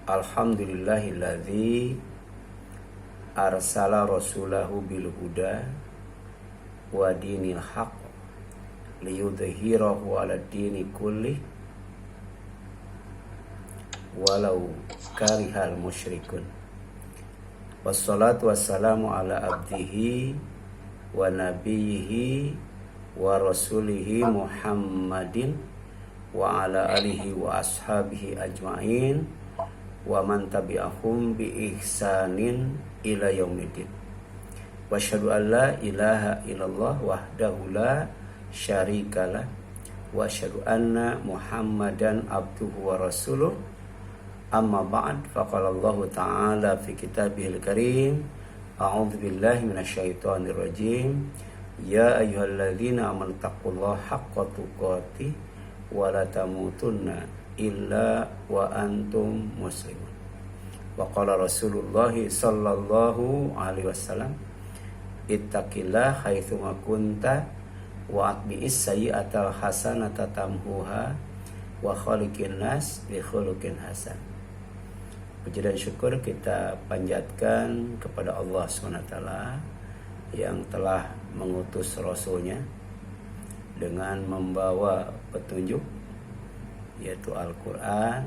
Alhamdulillahilladzi arsala rasulahu bil huda wa dinil haq liyudhhirahu 'ala dini kulli walau karihal musyrikun. Wassalatu wassalamu ala abdihi wa nabiyhi wa rasulihi Muhammadin wa ala alihi wa ashabihi ajma'in wa man tabi'ahum bi ihsanin ila yaumiddin. Wa asyhadu an la ilaha illallah wahdahu la syarikalah wa asyhadu anna Muhammadan abduhu wa rasuluh. Amma ba'd, faqala Allah ta'ala fi kitabihil karim, a'udzu billahi minasyaitonir rajim. Ya ayyuhalladzina amanu taqullaha haqqa tuqatih wa la tamutunna illa wa antum muslimun. Wa qala Rasulullah sallallahu alaihi wasallam, ittaqillah haitsu ma kunta wa atbi'is sayyi'atal hasanata tamhuha wa khaliqin nas bi khuluqin hasan. Puji dan syukur kita panjatkan kepada Allah SWT yang telah mengutus Rasulnya dengan membawa petunjuk, yaitu Al-Quran,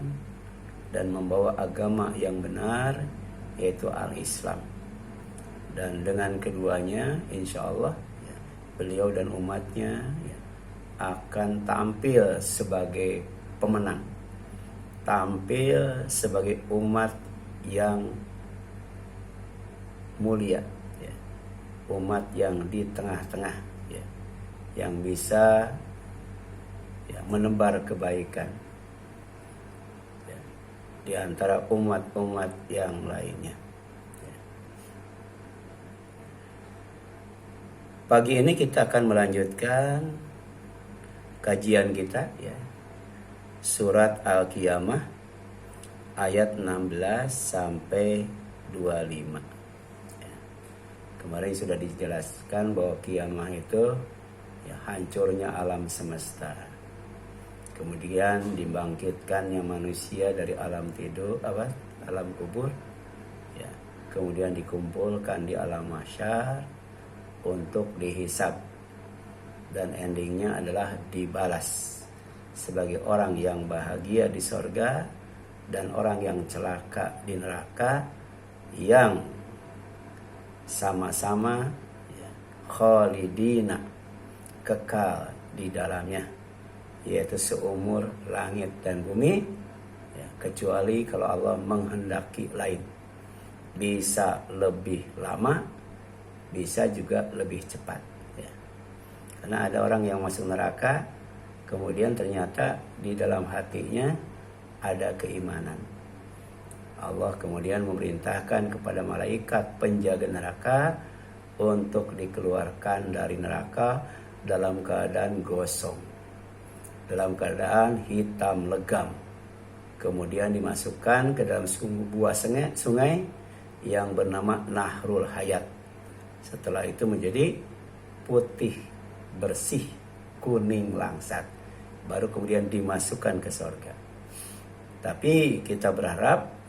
dan membawa agama yang benar, yaitu Al-Islam. Dan dengan keduanya insya Allah beliau dan umatnya akan tampil sebagai pemenang, tampil sebagai umat yang mulia, umat yang di tengah-tengah, yang bisa menebar kebaikan di antara umat-umat yang lainnya. Pagi ini kita akan melanjutkan kajian kita, surat Al-Qiyamah ayat 16 sampai 25. Kemarin sudah dijelaskan bahwa kiamah itu hancurnya alam semesta, kemudian dibangkitkannya manusia dari alam tidur, alam kubur, kemudian dikumpulkan di alam mahsyar untuk dihisab, dan endingnya adalah dibalas sebagai orang yang bahagia di sorga dan orang yang celaka di neraka, yang sama-sama khalidina, kekal di dalamnya, yaitu seumur langit dan bumi, kecuali kalau Allah menghendaki lain. Bisa lebih lama, bisa juga lebih cepat, karena ada orang yang masuk neraka kemudian ternyata di dalam hatinya ada keimanan. Allah kemudian memerintahkan kepada malaikat penjaga neraka untuk dikeluarkan dari neraka dalam keadaan gosong, dalam keadaan hitam legam, kemudian dimasukkan ke dalam sebuah sungai yang bernama Nahrul Hayat. Setelah itu menjadi putih, bersih, kuning langsat, baru kemudian dimasukkan ke surga. Tapi kita berharap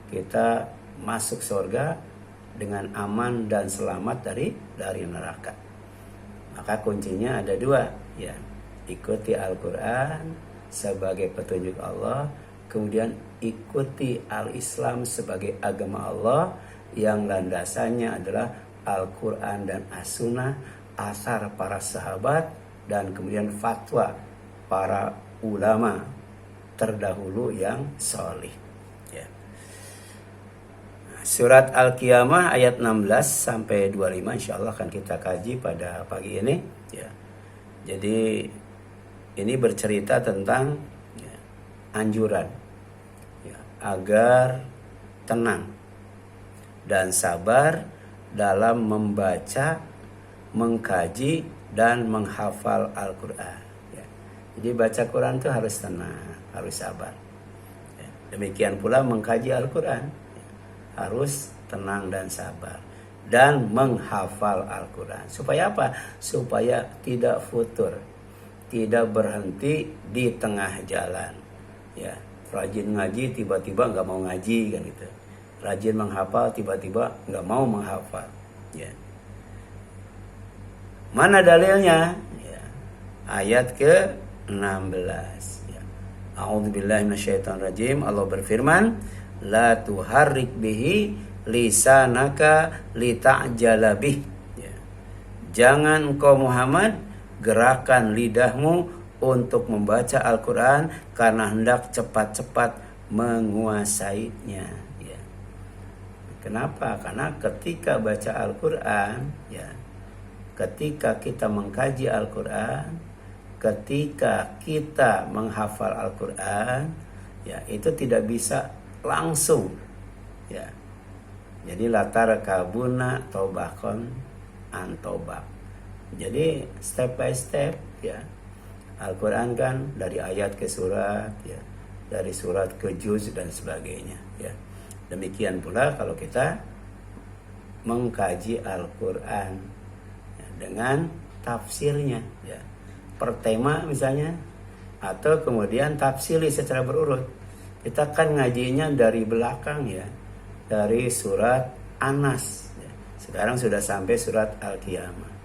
kita masuk surga dengan aman dan selamat dari neraka. Maka kuncinya ada dua, ikuti Al-Quran sebagai petunjuk Allah, kemudian ikuti Al-Islam sebagai agama Allah yang landasannya adalah Al-Quran dan As-Sunnah, asar para sahabat, dan kemudian fatwa para ulama terdahulu yang salih. Surat Al-Qiyamah ayat 16 sampai 25 insyaallah akan kita kaji pada pagi ini. Jadi ini bercerita tentang anjuran agar tenang dan sabar dalam membaca, mengkaji, dan menghafal Al-Quran. Jadi baca Quran itu harus tenang, harus sabar. Demikian pula mengkaji Al-Quran harus tenang dan sabar, dan menghafal Al-Quran. Supaya apa? Supaya tidak futur, tidak berhenti di tengah jalan, Rajin ngaji tiba-tiba nggak mau ngaji kan gitu. Rajin menghafal tiba-tiba nggak mau menghafal. Ya. Mana dalilnya? Ya. Ayat ke-16. Ya. A'udzubillahi minasyaitonirrajim. Allah berfirman, la tuharrik bihi lisanaka lita'jala bih. Ya. Jangan engkau Muhammad gerakan lidahmu untuk membaca Al-Quran karena hendak cepat-cepat menguasainya. Ya. Kenapa? Karena ketika baca Al-Quran, ya, ketika kita mengkaji Al-Quran, ketika kita menghafal Al-Quran, ya, itu tidak bisa langsung. Ya. Jadi latar kabuna tobakon antobak. Jadi step by step, ya. Al-Quran kan dari ayat ke surat, ya, dari surat ke juz dan sebagainya. Ya. Demikian pula kalau kita mengkaji Al-Quran, ya, dengan tafsirnya, ya, per tema misalnya, atau kemudian tafsiri secara berurut. Kita kan ngajinya dari belakang, ya, dari surat Anas, ya. Sekarang sudah sampai surat Al-Qiyamah.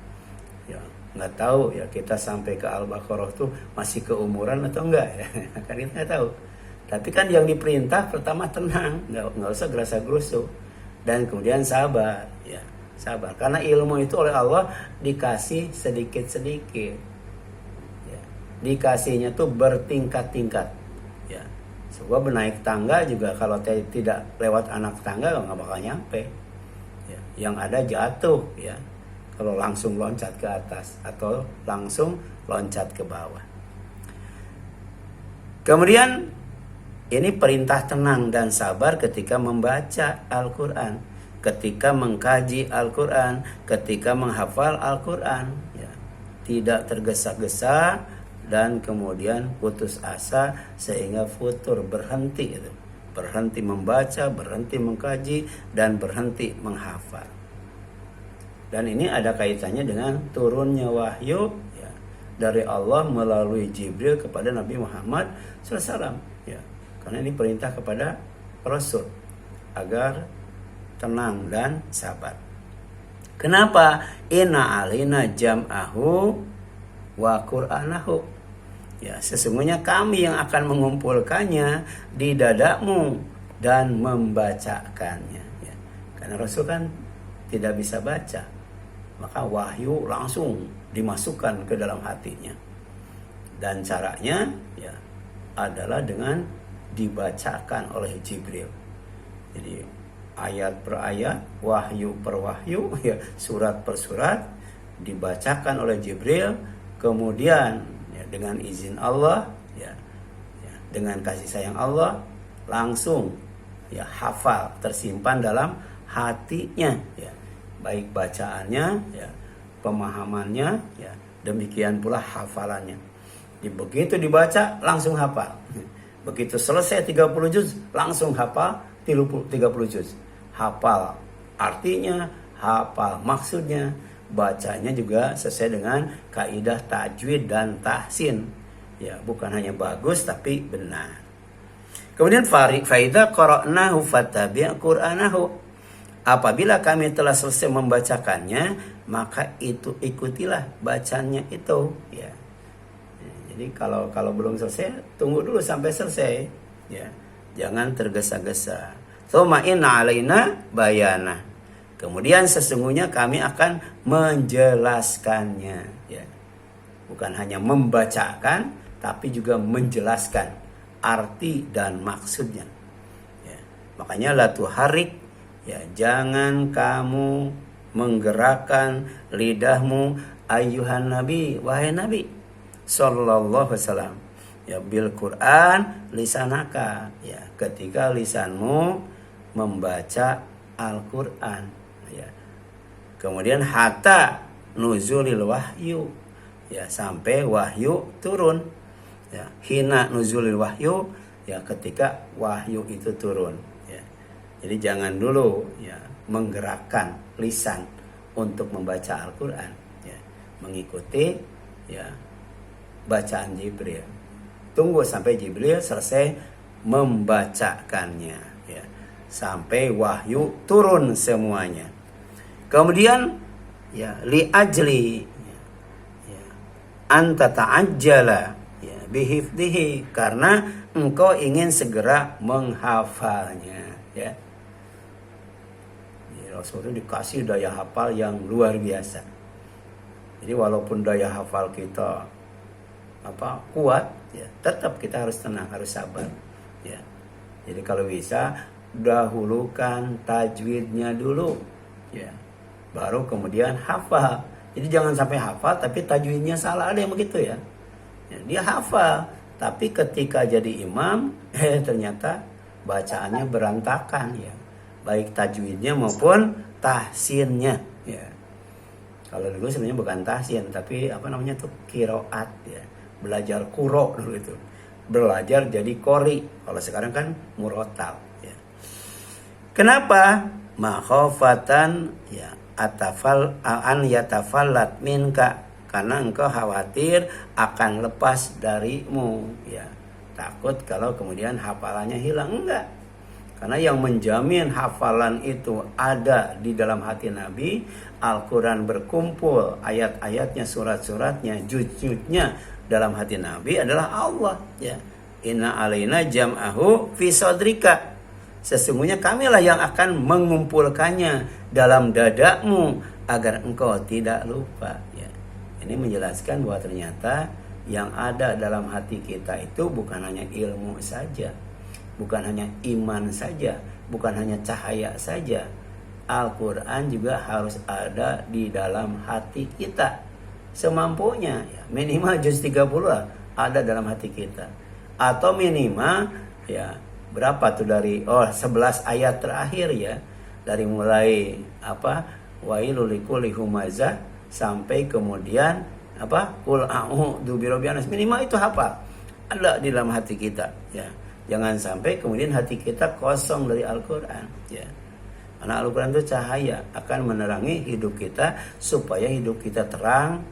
Ya, nggak tahu ya kita sampai ke Al-Baqarah tuh masih keumuran atau enggak ya. Kan kita nggak tahu. Tapi kan yang diperintah pertama tenang, nggak usah gerasa-gerusu, dan kemudian sabar, ya, sabar. Karena ilmu itu oleh Allah dikasih sedikit-sedikit, ya. Dikasihnya tuh bertingkat-tingkat, ya. Sebuah menaik tangga juga kalau tidak lewat anak tangga nggak bakal nyampe, ya. Yang ada jatuh, ya. Kalau langsung loncat ke atas atau langsung loncat ke bawah. Kemudian ini perintah tenang dan sabar ketika membaca Al-Quran, ketika mengkaji Al-Quran, ketika menghafal Al-Quran, ya. Tidak tergesa-gesa dan kemudian putus asa sehingga futur, berhenti itu. Berhenti membaca, berhenti mengkaji, dan berhenti menghafal. Dan ini ada kaitannya dengan turunnya wahyu, ya, dari Allah melalui Jibril kepada Nabi Muhammad SAW. Ya. Karena ini perintah kepada Rasul agar tenang dan sabar. Kenapa? Inna alina jam'ahu wa qur'anahu. Ya, sesungguhnya kami yang akan mengumpulkannya di dadamu dan membacakannya. Ya. Karena Rasul kan tidak bisa baca, maka wahyu langsung dimasukkan ke dalam hatinya. Dan caranya, ya, adalah dengan dibacakan oleh Jibril. Jadi ayat per ayat, wahyu per wahyu, ya, surat per surat dibacakan oleh Jibril. Kemudian, ya, dengan izin Allah, ya, dengan kasih sayang Allah, langsung, ya, hafal, tersimpan dalam hatinya, ya. Baik bacaannya, ya, pemahamannya, ya, demikian pula hafalannya. Begitu dibaca langsung hafal. Begitu selesai 30 juz langsung hafal 30 juz. Hafal artinya, hafal maksudnya, bacanya juga sesuai dengan kaidah tajwid dan tahsin. Ya, bukan hanya bagus tapi benar. Kemudian faida qara'nahu fattabi' qur'anahu. Apabila kami telah selesai membacakannya, maka itu ikutilah bacanya itu, ya. Jadi kalau belum selesai, tunggu dulu sampai selesai, ya. Jangan tergesa-gesa. Tsumma inna alaina bayana. Kemudian sesungguhnya kami akan menjelaskannya, ya. Bukan hanya membacakan, tapi juga menjelaskan arti dan maksudnya, ya. Makanya la tuharrik, ya, jangan kamu menggerakkan lidahmu ayyuhan nabi, wahai nabi sallallahu alaihi wasallam, ya, bil Quran lisanaka, ya, ketika lisanmu membaca Al-Quran, ya. Kemudian hatta nuzulil wahyu, ya, sampai wahyu turun, ya. Hina nuzulil wahyu, ya, ketika wahyu itu turun. Jadi jangan dulu, ya, menggerakkan lisan untuk membaca Al-Quran, ya, mengikuti, ya, bacaan Jibril. Tunggu sampai Jibril selesai membacakannya, ya, sampai wahyu turun semuanya. Kemudian ya li ajli ya, anta ta'ajjala ya bihifdihi, karena engkau ingin segera menghafalnya, ya. Rasul itu dikasih daya hafal yang luar biasa. Jadi walaupun daya hafal kita kuat, ya, tetap kita harus tenang, harus sabar, ya. Jadi kalau bisa dahulukan tajwidnya dulu, ya, baru kemudian hafal. Jadi jangan sampai hafal tapi tajwidnya salah, ada yang begitu, ya. Dia hafal tapi ketika jadi imam ternyata bacaannya berantakan, ya, baik tajwidnya maupun tahsinnya, ya. Kalau dulu sebenarnya bukan tahsin tapi qiraat, ya. Belajar quro dulu itu. Belajar jadi qori. Kalau sekarang kan murotal, ya. Kenapa? Makhofatan ya atafal an yatafallat minka, karena engkau khawatir akan lepas darimu, ya. Takut kalau kemudian hafalannya hilang. Enggak. Karena yang menjamin hafalan itu ada di dalam hati Nabi, Al-Quran berkumpul, ayat-ayatnya, surat-suratnya, juz-juznya dalam hati Nabi adalah Allah, ya. Inna alaina jam'ahu fi sodrika. Sesungguhnya kamilah yang akan mengumpulkannya dalam dadamu agar engkau tidak lupa, ya. Ini menjelaskan bahwa ternyata yang ada dalam hati kita itu bukan hanya ilmu saja, bukan hanya iman saja, bukan hanya cahaya saja. Al-Quran juga harus ada di dalam hati kita semampunya, ya. Minimal juz 30 ada dalam hati kita, atau minimal ya berapa tuh dari 11 ayat terakhir, ya, dari mulai wailul likulli humazah sampai kemudian qul a'udzu birabbil nas, minimal itu hafal ada di dalam hati kita, ya. Jangan sampai kemudian hati kita kosong dari Al-Quran, ya. Karena Al-Quran itu cahaya, akan menerangi hidup kita supaya hidup kita terang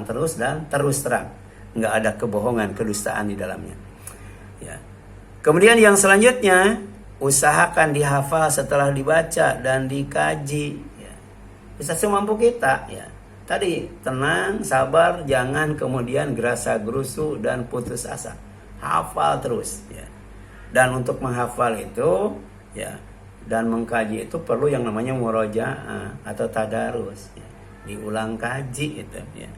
terus dan terus terang. Nggak ada kebohongan, kedustaan di dalamnya, ya. Kemudian yang selanjutnya, usahakan dihafal setelah dibaca dan dikaji, ya. Bisa semampu kita, ya. Tadi tenang, sabar, jangan kemudian gerasa gerusu dan putus asa. Hafal terus, ya. Dan untuk menghafal itu, ya, dan mengkaji itu perlu yang namanya murojaah atau tadarus, ya. Diulang kaji itu, ya.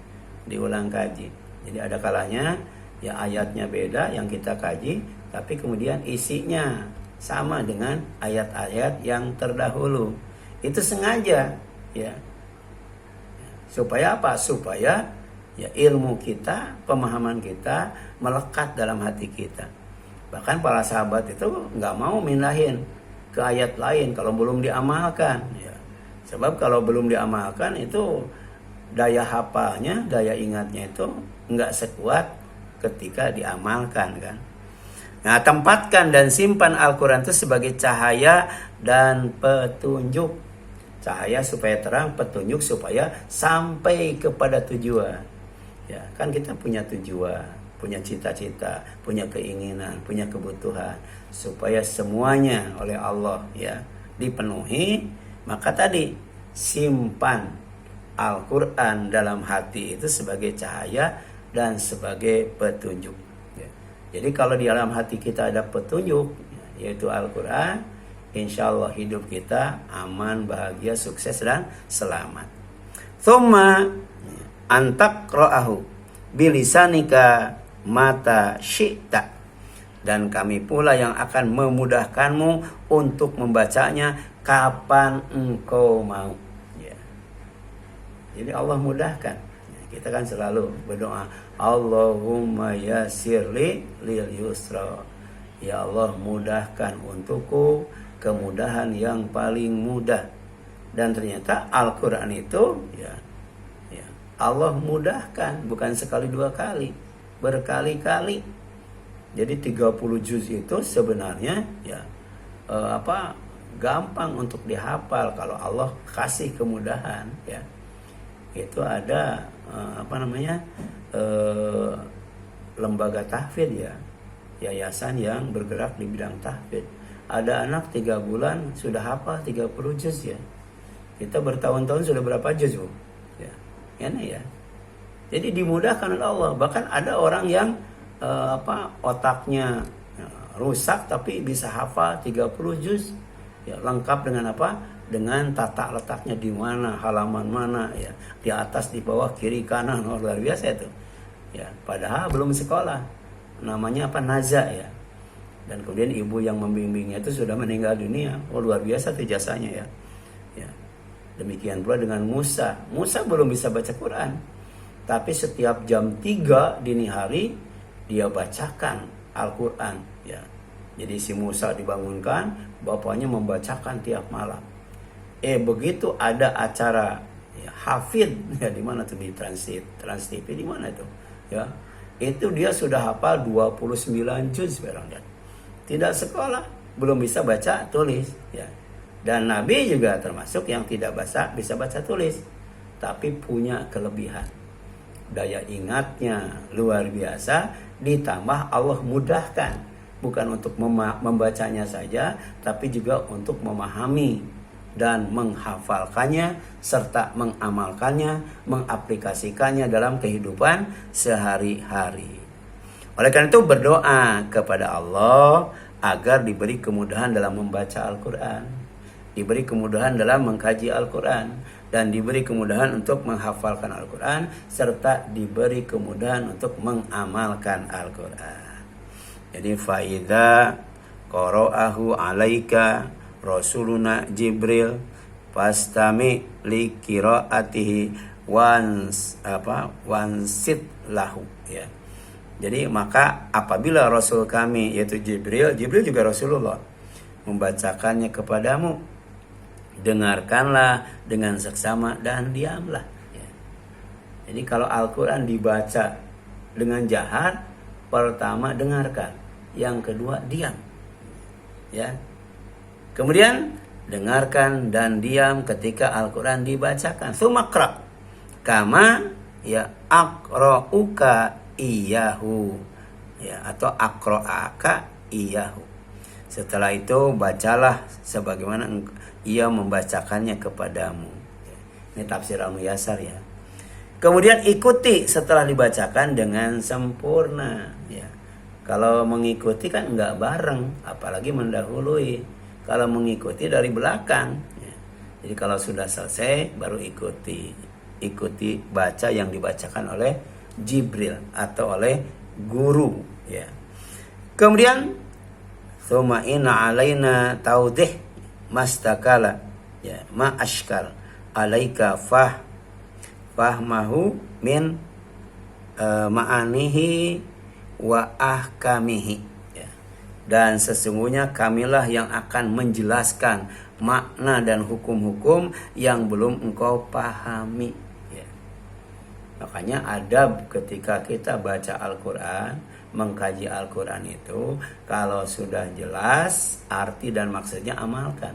Diulang kaji. Jadi ada kalanya ya ayatnya beda yang kita kaji, tapi kemudian isinya sama dengan ayat-ayat yang terdahulu. Itu sengaja, ya. Supaya apa? Supaya ya ilmu kita, pemahaman kita melekat dalam hati kita. Bahkan para sahabat itu nggak mau mindahin ke ayat lain kalau belum diamalkan, ya. Sebab kalau belum diamalkan itu daya hafalnya, daya ingatnya itu nggak sekuat ketika diamalkan, kan. Nah, tempatkan dan simpan Al-Quran itu sebagai cahaya dan petunjuk. Cahaya supaya terang, petunjuk supaya sampai kepada tujuan. Ya, kan kita punya tujuan, punya cita-cita, punya keinginan, punya kebutuhan, supaya semuanya oleh Allah, ya, dipenuhi. Maka tadi simpan Al-Quran dalam hati itu sebagai cahaya dan sebagai petunjuk, ya. Jadi kalau di dalam hati kita ada petunjuk, yaitu Al-Quran, insya Allah hidup kita aman, bahagia, sukses dan selamat. Thumma antaqra'ahu bilisanika mata syi'ta, dan kami pula yang akan memudahkanmu untuk membacanya kapan engkau mau, ya. Jadi Allah mudahkan. Kita kan selalu berdoa, Allahumma yassirli lil yusra, ya Allah mudahkan untukku kemudahan yang paling mudah. Dan ternyata Al-Quran itu ya Allah mudahkan, bukan sekali dua kali, berkali-kali. Jadi 30 juz itu sebenarnya ya gampang untuk dihafal kalau Allah kasih kemudahan, ya. Itu ada lembaga tahfidz, ya, yayasan yang bergerak di bidang tahfidz. Ada anak 3 bulan sudah hafal 30 juz ya. Kita bertahun-tahun sudah berapa juz, Bu? Ya. Ya. Jadi dimudahkan oleh Allah. Bahkan ada orang yang otaknya rusak tapi bisa hafal 30 juz. Ya, lengkap dengan apa? Dengan tata letaknya di mana, halaman mana ya. Di atas, di bawah, kiri, kanan. Oh, luar biasa itu. Ya, padahal belum sekolah. Namanya apa? Naza ya. Dan kemudian ibu yang membimbingnya itu sudah meninggal dunia. Oh, luar biasa tuh jasanya ya. Ya. Demikian pula dengan Musa. Musa belum bisa baca Quran. Tapi setiap jam 3 dini hari dia bacakan Al-Quran. Ya. Jadi si Musa dibangunkan, bapaknya membacakan tiap malam. Begitu ada acara ya, hafid ya, di mana tuh di Trans TV di mana itu? Ya. Itu dia sudah hafal 29 juz barangkali. Tidak sekolah, belum bisa baca tulis ya. Dan Nabi juga termasuk yang tidak bisa baca tulis, tapi punya kelebihan. Daya ingatnya luar biasa, ditambah Allah mudahkan, bukan untuk membacanya saja, tapi juga untuk memahami dan menghafalkannya serta mengamalkannya, mengaplikasikannya dalam kehidupan sehari-hari. Oleh karena itu berdoa kepada Allah agar diberi kemudahan dalam membaca Al-Quran, diberi kemudahan dalam mengkaji Al-Quran, dan diberi kemudahan untuk menghafalkan Al-Quran, serta diberi kemudahan untuk mengamalkan Al-Quran. Jadi faida qara'ahu alaika Rasuluna Jibril fastami li qiraatihi wansit lahu ya. Jadi maka apabila Rasul kami yaitu Jibril juga Rasulullah membacakannya kepadamu, dengarkanlah dengan seksama dan diamlah. Ya. Jadi kalau Al-Quran dibaca dengan jahar, pertama dengarkan, yang kedua diam. Ya. Kemudian dengarkan dan diam ketika Al-Quran dibacakan. Sumakra kama ya aqra'uka iyahu ya, atau aqra'aka iyahu. Setelah itu bacalah sebagaimana ia membacakannya kepadamu. Ini tafsir Al-Muyassar ya. Kemudian ikuti setelah dibacakan dengan sempurna ya. Kalau mengikuti kan enggak bareng, apalagi mendahului. Kalau mengikuti dari belakang ya. Jadi kalau sudah selesai baru ikuti baca yang dibacakan oleh Jibril atau oleh guru ya. Kemudian tsumma inna alaina taudih mastakala ya ma ashkal alaika fahmahu min ma'anihi wa ahkamihi ya. Dan sesungguhnya kamilah yang akan menjelaskan makna dan hukum-hukum yang belum engkau pahami. Makanya adab ketika kita baca Al-Quran, mengkaji Al-Quran itu, kalau sudah jelas arti dan maksudnya amalkan.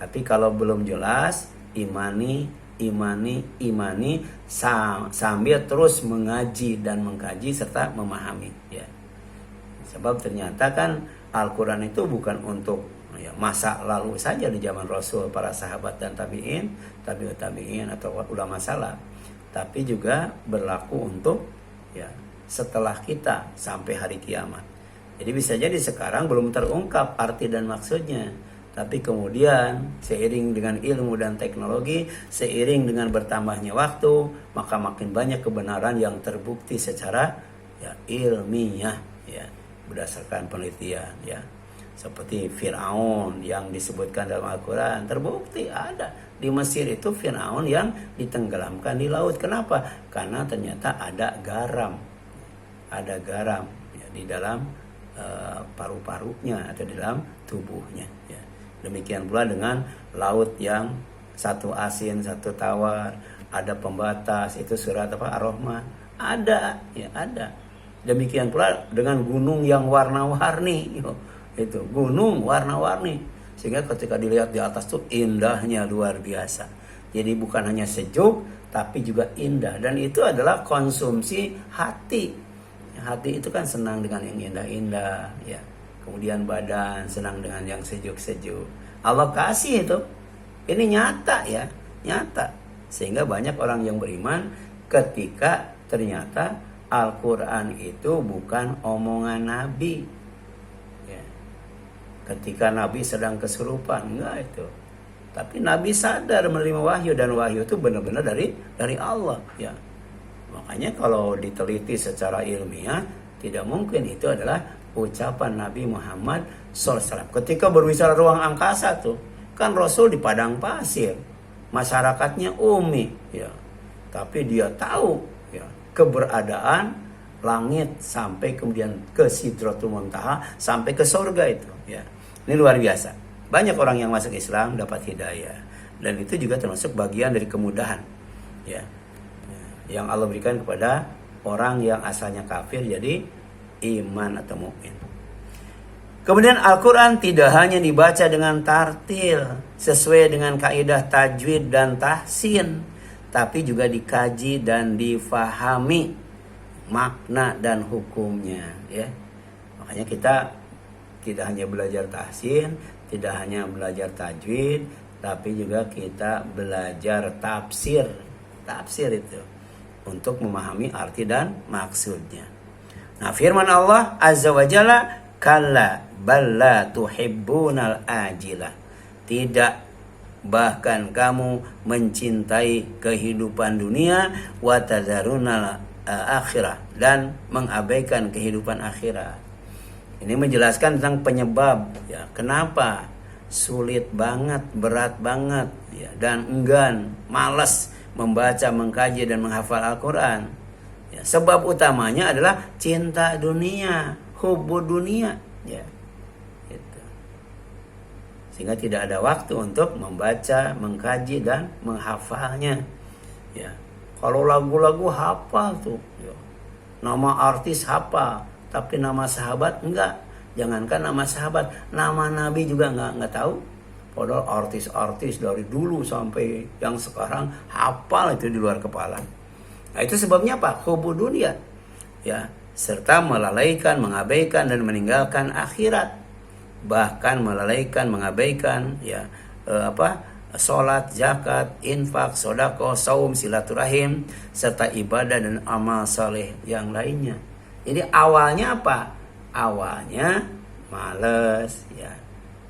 Tapi kalau belum jelas, imani sambil terus mengaji dan mengkaji serta memahami. Ya. Sebab ternyata kan Al-Quran itu bukan untuk masa lalu saja di zaman Rasul, para sahabat dan tabi'in atau ulama salaf. Tapi juga berlaku untuk ya setelah kita sampai hari kiamat. Jadi bisa jadi sekarang belum terungkap arti dan maksudnya, tapi kemudian seiring dengan ilmu dan teknologi, seiring dengan bertambahnya waktu, maka makin banyak kebenaran yang terbukti secara ya ilmiah ya, berdasarkan penelitian ya. Seperti Fir'aun yang disebutkan dalam Al-Quran, terbukti ada. Di Mesir itu Fir'aun yang ditenggelamkan di laut. Kenapa? Karena ternyata ada garam. Ada garam ya, di dalam paru-parunya atau di dalam tubuhnya. Ya. Demikian pula dengan laut yang satu asin, satu tawar. Ada pembatas, itu surat apa? Ar-Rahman. Ada, ya ada. Demikian pula dengan gunung yang warna-warni. Itu gunung warna-warni, sehingga ketika dilihat di atas tuh indahnya luar biasa. Jadi bukan hanya sejuk tapi juga indah, dan itu adalah konsumsi hati Hati itu kan senang dengan yang indah-indah, ya. Kemudian badan senang dengan yang sejuk-sejuk. Allah kasih itu. Ini nyata ya, nyata. Sehingga banyak orang yang beriman ketika ternyata Al-Quran itu bukan omongan Nabi. Ya. Ketika Nabi sedang kesurupan, enggak itu. Tapi Nabi sadar menerima wahyu, dan wahyu itu benar-benar dari Allah, ya. Makanya kalau diteliti secara ilmiah, tidak mungkin itu adalah ucapan Nabi Muhammad SAW. Ketika berbicara ruang angkasa tuh, kan Rasul di padang pasir, masyarakatnya umi, ya. Tapi dia tahu, ya, keberadaan langit sampai kemudian ke Sidratul Muntaha, sampai ke surga itu, ya. Ini luar biasa. Banyak orang yang masuk Islam dapat hidayah, dan itu juga termasuk bagian dari kemudahan, ya, yang Allah berikan kepada orang yang asalnya kafir jadi iman atau mukmin. Kemudian Al-Quran tidak hanya dibaca dengan tartil sesuai dengan kaidah tajwid dan tahsin, tapi juga dikaji dan difahami makna dan hukumnya, ya. Makanya kita tidak hanya belajar tahsin, tidak hanya belajar tajwid, tapi juga kita belajar tafsir itu untuk memahami arti dan maksudnya. Nah, firman Allah Azza wa Jalla, kalla balla tuhibbunal ajilah. Tidak, bahkan kamu mencintai kehidupan dunia, wa tadharunal akhirah, dan mengabaikan kehidupan akhirat. Ini menjelaskan tentang penyebab, ya, kenapa sulit banget, berat banget, ya, dan enggan, malas membaca, mengkaji, dan menghafal Al-Quran. Ya, sebab utamanya adalah cinta dunia, hubbu dunia, ya. Gitu. Sehingga tidak ada waktu untuk membaca, mengkaji, dan menghafalnya. Ya. Kalau lagu-lagu hafal tuh, ya. Nama artis hafal, tapi nama sahabat enggak. Jangankan nama sahabat, nama Nabi juga enggak tahu. Padahal artis-artis dari dulu sampai yang sekarang hafal itu di luar kepala. Nah, itu sebabnya apa? Hubbu dunia, ya, serta melalaikan, mengabaikan, dan meninggalkan akhirat. Bahkan melalaikan, mengabaikan, ya, sholat, zakat, infak, sedekah, saum, silaturahim, serta ibadah dan amal saleh yang lainnya. Jadi awalnya apa? Awalnya males, ya,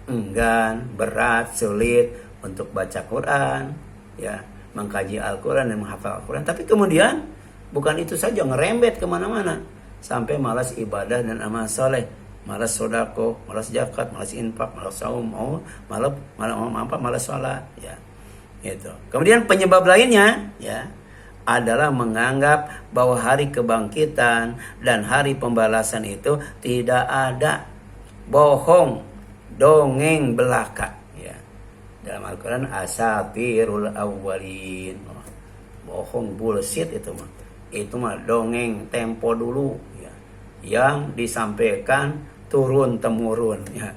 enggan, berat, sulit untuk baca Quran, ya, mengkaji Al-Quran dan menghafal Al-Quran. Tapi kemudian bukan itu saja, ngerembet kemana-mana sampai malas ibadah dan amal soleh, malas sodako, malas zakat, malas infak, malas saum, malas sholat, ya, itu. Kemudian penyebab lainnya, ya, adalah menganggap bahwa hari kebangkitan dan hari pembalasan itu tidak ada, bohong, dongeng belaka, ya. Dalam Al-Quran asatirul awwalin, bohong, bullshit itu mah dongeng tempo dulu, ya, yang disampaikan turun temurun, ya.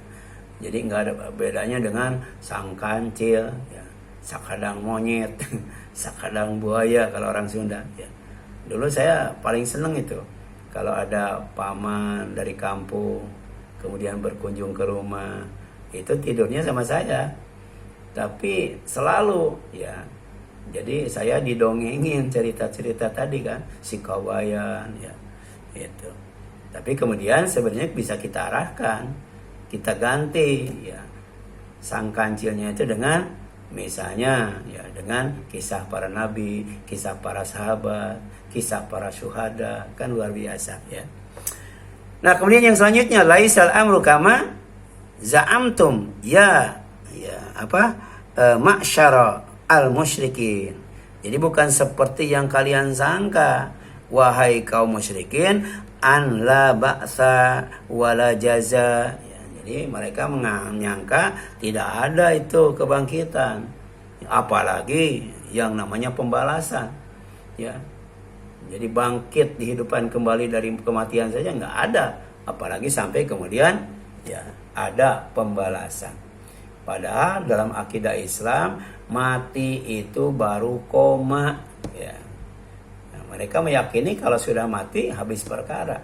Jadi nggak ada bedanya dengan sang kancil, ya, sakadang monyet, sakadang buaya kalau orang Sunda, ya. Dulu saya paling seneng itu kalau ada paman dari kampung kemudian berkunjung ke rumah, itu tidurnya sama saya, tapi selalu, ya. Jadi saya didongengin cerita-cerita tadi kan, si kawayan, ya, itu. Tapi kemudian sebenarnya bisa kita arahkan, kita ganti, ya, sang kancilnya itu dengan, misalnya, ya, dengan kisah para nabi, kisah para sahabat, kisah para syuhada, kan luar biasa, ya. Nah, kemudian yang selanjutnya, laisal amru kama za'amtum ma'syara al-musyrikin. Jadi bukan seperti yang kalian sangka, wahai kaum musyrikin, an la ba'sa wala jaza. Ya, jadi mereka menyangka tidak ada itu kebangkitan, apalagi yang namanya pembalasan, ya. Jadi bangkit, dihidupan kembali dari kematian saja nggak ada, apalagi sampai kemudian, ya, ada pembalasan. Padahal dalam akidah Islam mati itu baru koma, ya. Nah, mereka meyakini kalau sudah mati habis perkara.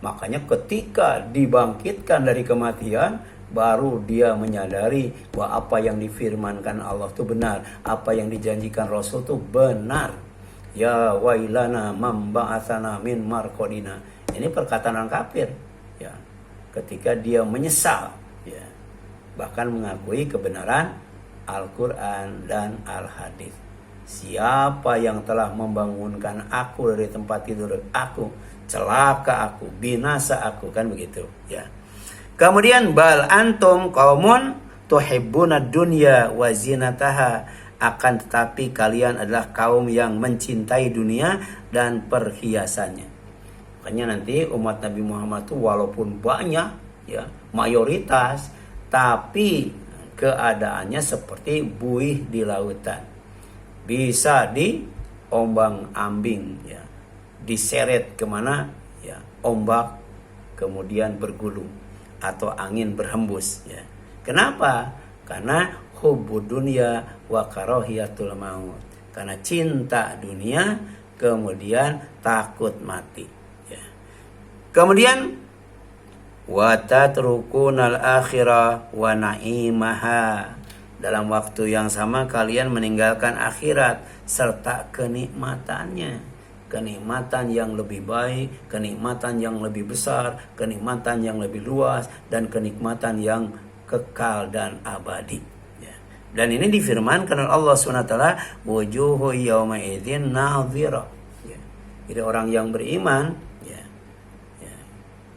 Makanya ketika dibangkitkan dari kematian, baru dia menyadari bahwa apa yang difirmankan Allah itu benar, apa yang dijanjikan Rasul itu benar. Ya wailana mamba'atsana min marqadina. Ini perkataan orang kafir, ya. Ketika dia menyesal, ya. Bahkan mengakui kebenaran Al-Quran dan Al-Hadis. Siapa yang telah membangunkan aku dari tempat tidur aku, celaka aku, binasa aku, kan begitu, ya. Kemudian bal antum qaumun tuhibbuna dunya wa zinataha, akan tetapi kalian adalah kaum yang mencintai dunia dan perhiasannya. Makanya nanti umat Nabi Muhammad itu walaupun banyak, ya, mayoritas, tapi keadaannya seperti buih di lautan. Bisa diombang-ambing, ya, diseret kemana, ya, ombak kemudian bergulung atau angin berhembus, ya. Kenapa? Karena hubbud dunya wa karahiyatul maut. Karena cinta dunia kemudian takut mati, ya. Kemudian wa tatrukunal akhirah wa na'imaha. Dalam waktu yang sama kalian meninggalkan akhirat serta kenikmatannya. Kenikmatan yang lebih baik, kenikmatan yang lebih besar, kenikmatan yang lebih luas, dan kenikmatan yang kekal dan abadi. Ya. Dan ini difirmankan oleh Allah SWT, wujuhu yawma idzin nadhira. Ya. Jadi orang yang beriman, ya, ya,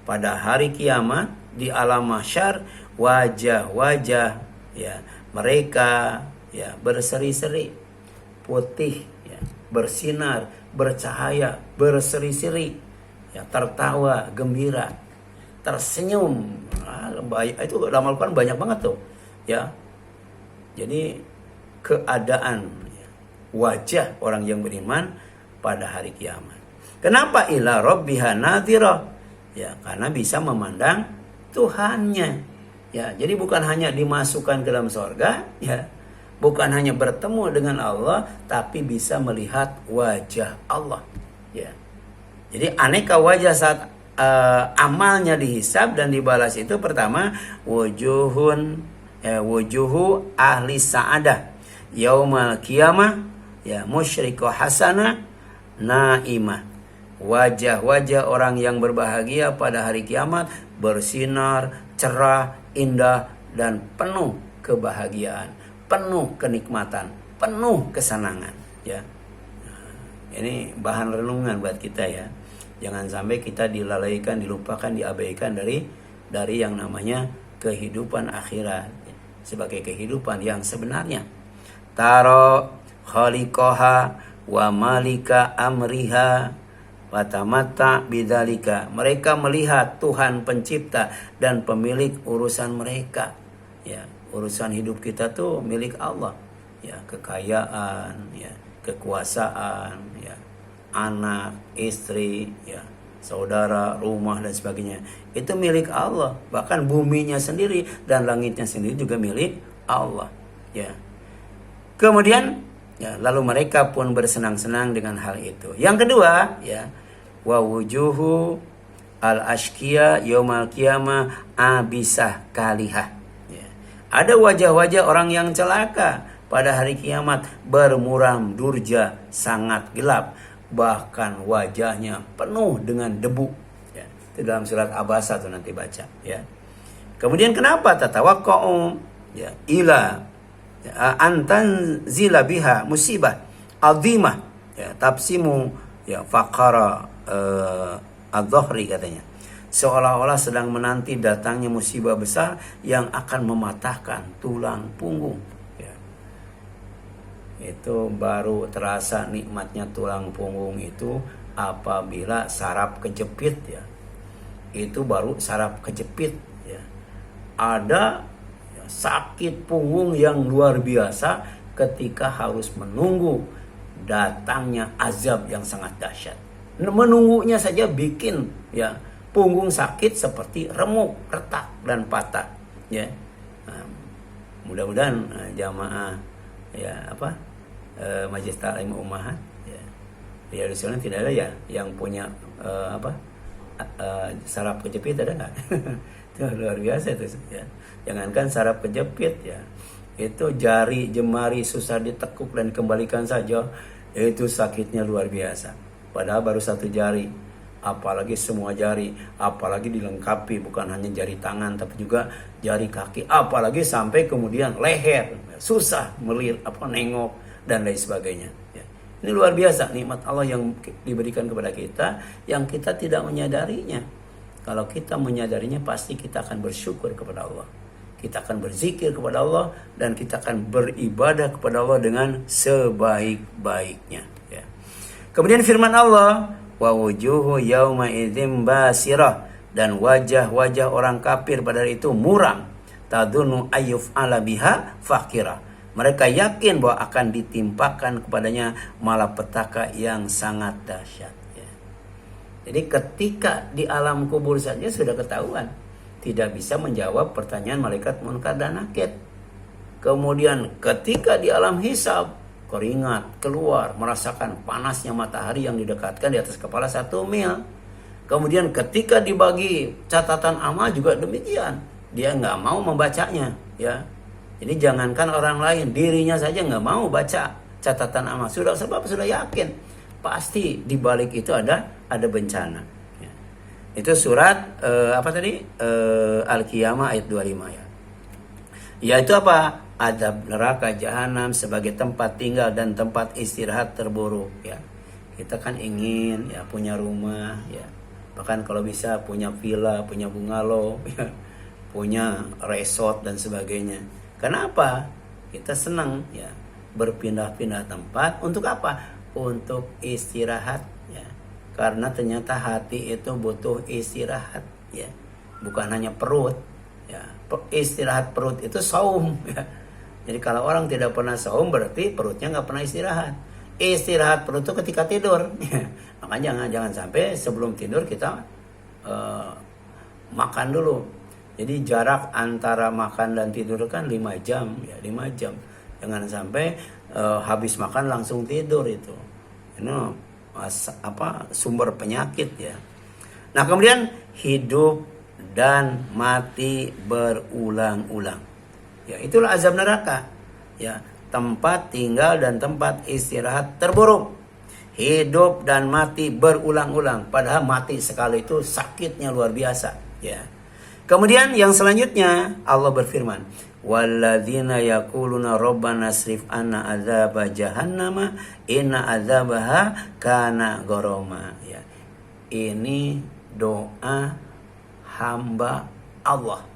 pada hari kiamat di alam mahsyar, wajah-wajah, ya, mereka, ya, berseri-seri, putih, ya, bersinar, bercahaya, berseri-seri, ya, tertawa, gembira, tersenyum. Itu dalam Al-Quran banyak banget tuh, ya. Jadi keadaan, ya, wajah orang yang beriman pada hari kiamat. Kenapa ila rabbiha nadhira? Ya, karena bisa memandang Tuhannya. Ya, jadi bukan hanya dimasukkan ke dalam surga, ya, bukan hanya bertemu dengan Allah, tapi bisa melihat wajah Allah, ya. Jadi aneka wajah saat amalnya dihisab dan dibalas itu, pertama wujuhu ahli sa'adah yaumal qiyamah, ya, musyriqah hasanah naimah. Wajah-wajah orang yang berbahagia pada hari kiamat bersinar, cerah, indah, dan penuh kebahagiaan, penuh kenikmatan, penuh kesenangan, ya. Ini bahan renungan buat kita, ya. Jangan sampai kita dilalaikan, dilupakan, diabaikan dari yang namanya kehidupan akhirat, ya, sebagai kehidupan yang sebenarnya. Taro khaliqaha wa malika amriha watamata bidzalika. Mereka melihat Tuhan pencipta dan pemilik urusan mereka, ya. Urusan hidup kita tuh milik Allah, ya. Kekayaan, ya, kekuasaan, ya, anak, istri, ya, saudara, rumah, dan sebagainya, itu milik Allah. Bahkan buminya sendiri dan langitnya sendiri juga milik Allah, ya. Kemudian, ya, lalu mereka pun bersenang-senang dengan hal itu. Yang kedua, ya, wa wujuhu al-ashqiya yaumal qiyamah abisah kalihah. Ya. Ada wajah-wajah orang yang celaka pada hari kiamat, bermuram durja, sangat gelap, bahkan wajahnya penuh dengan debu. Ya. Itu dalam surat Abasa tuh nanti baca, ya. Kemudian kenapa tatawaqqa'u, ya, ila antan zila biha musibah azimah, ya, tapsimu, ya, faqara adh-dhahri, katanya, seolah-olah sedang menanti datangnya musibah besar yang akan mematahkan tulang punggung, ya. Itu baru terasa nikmatnya tulang punggung itu apabila saraf kejepit, ya. Itu baru saraf kejepit, ya. Ada sakit punggung yang luar biasa ketika harus menunggu datangnya azab yang sangat dahsyat. Menunggunya saja bikin, ya, punggung sakit seperti remuk, retak, dan patah, ya. Nah, mudah-mudahan jamaah, ya, Majelis Ta'lim Ummahat, ya, Riyadhus Shalihin tidak ada, ya, yang punya saraf kejepit ada nggak? Itu luar biasa itu ya. Jangankan saraf kejepit ya, itu jari jemari susah ditekuk dan kembalikan saja, itu sakitnya luar biasa. Padahal baru satu jari, apalagi semua jari, apalagi dilengkapi bukan hanya jari tangan tapi juga jari kaki, apalagi sampai kemudian leher, susah nengok dan lain sebagainya. Ya. Ini luar biasa nikmat Allah yang diberikan kepada kita yang kita tidak menyadarinya. Kalau kita menyadarinya pasti kita akan bersyukur kepada Allah. Kita akan berzikir kepada Allah dan kita akan beribadah kepada Allah dengan sebaik-baiknya. Ya. Kemudian firman Allah, wa wujuhu yauma idzim basirah, dan wajah-wajah orang kafir pada hari itu muram, tadunu ayyuf ala biha fakira. Mereka yakin bahwa akan ditimpakan kepadanya malapetaka yang sangat dahsyat. Ya. Jadi ketika di alam kubur saja sudah ketahuan, tidak bisa menjawab pertanyaan malaikat Munkar dan Nakir. Kemudian ketika di alam hisab, keringat keluar, merasakan panasnya matahari yang didekatkan di atas kepala 1 mil. Kemudian ketika dibagi catatan amal juga demikian, dia nggak mau membacanya, ya. Jadi jangankan orang lain, dirinya saja nggak mau baca catatan amal. Sudah yakin pasti di balik itu ada bencana. Ya. Itu surat Al-Qiyamah ayat 25 ya. Yaitu apa? Azab neraka jahanam sebagai tempat tinggal dan tempat istirahat terburuk ya. Kita kan ingin ya punya rumah ya. Bahkan kalau bisa punya villa, punya bungalow ya. Punya resort dan sebagainya. Kenapa? Kita senang ya berpindah-pindah tempat untuk apa? Untuk istirahat ya. Karena ternyata hati itu butuh istirahat ya. Bukan hanya perut ya. Istirahat perut itu saum ya. Jadi kalau orang tidak pernah saum berarti perutnya nggak pernah istirahat. Istirahat perut itu ketika tidur ya. Makanya jangan sampai sebelum tidur kita makan dulu. Jadi jarak antara makan dan tidur kan 5 jam ya, 5 jam. Jangan sampai habis makan langsung tidur itu. Ini sumber penyakit ya. Nah, kemudian hidup dan mati berulang-ulang. Ya, itulah azab neraka. Ya, tempat tinggal dan tempat istirahat terburuk. Hidup dan mati berulang-ulang. Padahal mati sekali itu sakitnya luar biasa. Ya. Kemudian yang selanjutnya Allah berfirman, walladzina yaquluna rabbana asrif anna adzaba jahannama inna adzabaha kana gharama. Ya. Ini doa hamba Allah.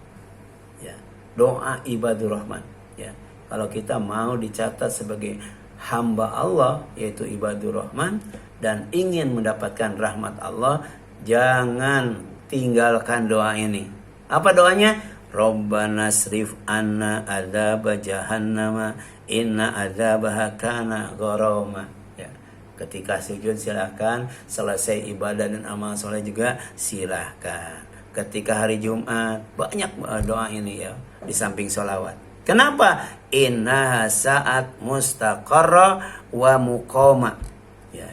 Ya. Doa ibadur rahman. Ya. Kalau kita mau dicatat sebagai hamba Allah yaitu ibadur rahman dan ingin mendapatkan rahmat Allah, jangan tinggalkan doa ini. Apa doanya? Rabbana srif anna adzaba jahannama inna adzabaha kana gharama. Ya. Ketika sujud silakan, selesai ibadah dan amal soleh juga silakan. Ketika hari Jumat banyak doa ini ya di samping sholawat. Kenapa? Inna saat mustaqarra wa muqama.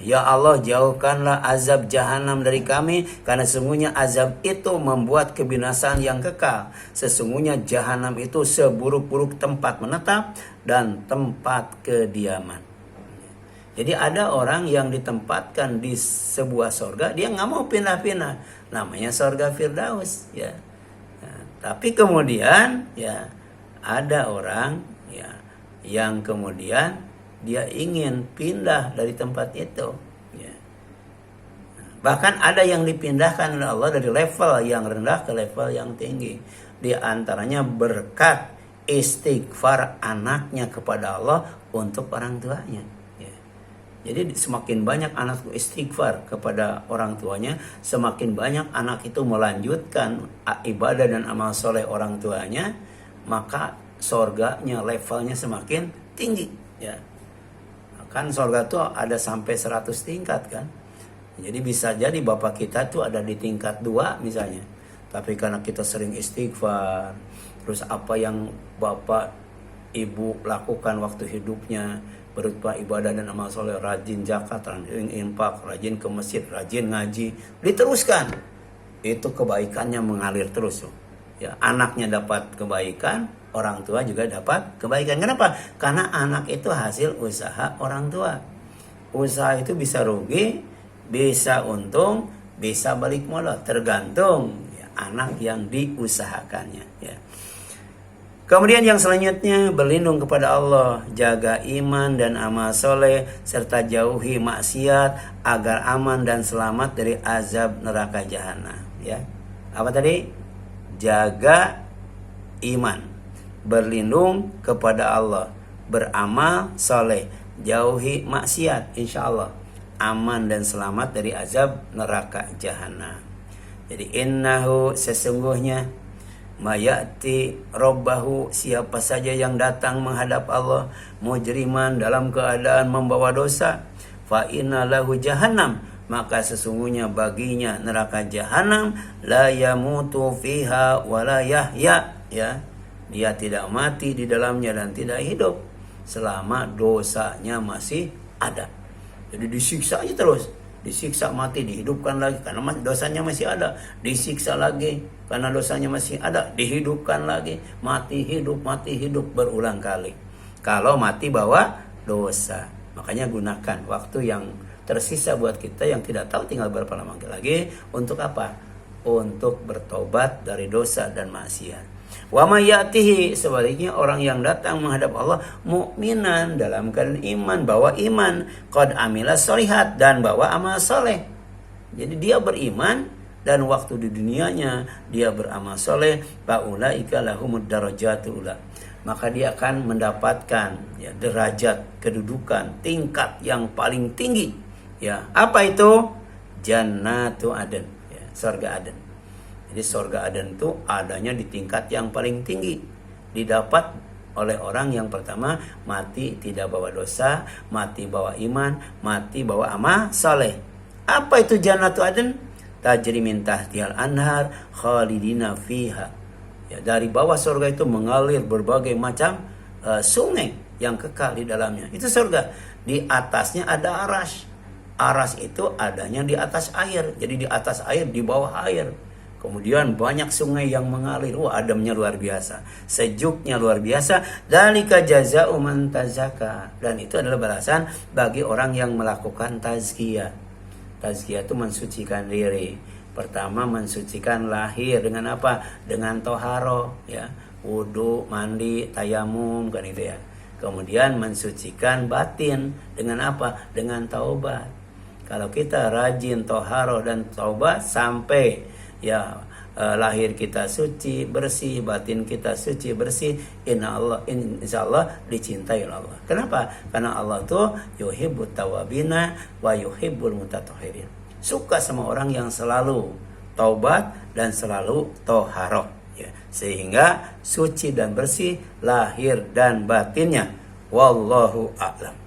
Ya Allah, jauhkanlah azab jahanam dari kami, karena sesungguhnya azab itu membuat kebinasaan yang kekal. Sesungguhnya jahanam itu seburuk-buruk tempat menetap dan tempat kediaman. Jadi ada orang yang ditempatkan di sebuah sorga, dia nggak mau pindah-pindah. Namanya sorga Firdaus. Ya. Nah, tapi kemudian ya ada orang ya yang kemudian dia ingin pindah dari tempat itu. Ya. Bahkan ada yang dipindahkan oleh Allah dari level yang rendah ke level yang tinggi. Di antaranya berkat istighfar anaknya kepada Allah untuk orang tuanya. Ya. Jadi semakin banyak anak istighfar kepada orang tuanya, semakin banyak anak itu melanjutkan ibadah dan amal soleh orang tuanya, maka surganya levelnya semakin tinggi. Ya. Kan surga tuh ada sampai 100 tingkat kan. Jadi bisa jadi bapak kita tuh ada di tingkat 2 misalnya. Tapi karena kita sering istighfar, terus apa yang bapak ibu lakukan waktu hidupnya berupa ibadah dan amal soleh, rajin zakat, rajin infak, rajin ke masjid, rajin ngaji, diteruskan. itu kebaikannya mengalir terus tuh. Ya, anaknya dapat kebaikan, orang tua juga dapat kebaikan. Kenapa? Karena anak itu hasil usaha orang tua. Usaha itu bisa rugi, bisa untung, bisa balik modal, tergantung ya, anak yang diusahakannya. Ya. Kemudian yang selanjutnya, berlindung kepada Allah, jaga iman dan amal soleh, serta jauhi maksiat agar aman dan selamat dari azab neraka jahanam. Ya, apa tadi? Jaga iman, berlindung kepada Allah, beramal soleh, jauhi maksiat, insya Allah aman dan selamat dari azab neraka jahanam. Jadi innahu, sesungguhnya, mayati robbahu, siapa saja yang datang menghadap Allah mujriman dalam keadaan membawa dosa, fa inna lahu jahannam, maka sesungguhnya baginya neraka jahanam, la yamutu fiha wa la yahya, ya, dia tidak mati di dalamnya dan tidak hidup selama dosanya masih ada. Jadi disiksa aja terus, disiksa mati, dihidupkan lagi karena dosanya masih ada, disiksa lagi karena dosanya masih ada, dihidupkan lagi, mati hidup berulang kali. Kalau mati bawa dosa, makanya gunakan waktu yang tersisa buat kita yang tidak tahu tinggal berapa lama lagi untuk apa? Untuk bertobat dari dosa dan maksiat. Wa may ya'tihi, sebaliknya orang yang datang menghadap Allah mukminan dalam keadaan iman, bawa iman, qad amila sholihat, dan bawa amal soleh. Jadi dia beriman dan waktu di dunianya dia beramal soleh, faulaika lahumud darajatul ula, maka dia akan mendapatkan ya, derajat, kedudukan, tingkat yang paling tinggi. Ya, apa itu? Jannatu Aden, ya, surga Aden. Jadi surga Aden itu adanya di tingkat yang paling tinggi, didapat oleh orang yang pertama mati tidak bawa dosa, mati bawa iman, mati bawa amal saleh. Apa itu Jannatu Aden? Tajri min tahtihal anhar khalidina fiha. Ya, dari bawah surga itu mengalir berbagai macam sungai yang kekal di dalamnya. Itu surga. Di atasnya ada arasy. Aras itu adanya di atas air. Jadi di atas air, di bawah air. Kemudian banyak sungai yang mengalir. Wah, ademnya luar biasa. Sejuknya luar biasa. Dzalika jazaa'u man tazakka. Dan itu adalah balasan bagi orang yang melakukan tazkiyah. Tazkiyah itu mensucikan diri. Pertama mensucikan lahir dengan apa? Dengan toharo, ya. Wudu, mandi, tayamum, kan itu ya. Kemudian mensucikan batin dengan apa? Dengan taubat. Kalau kita rajin toharo dan taubat sampai ya lahir kita suci, bersih, batin kita suci, bersih, insya Allah dicintai oleh Allah. Kenapa? Karena Allah tuh yuhibbut tawabina wa yuhibbul mutatahhirin. Suka sama orang yang selalu taubat dan selalu toharo. Ya, sehingga suci dan bersih lahir dan batinnya. Wallahu a'lam.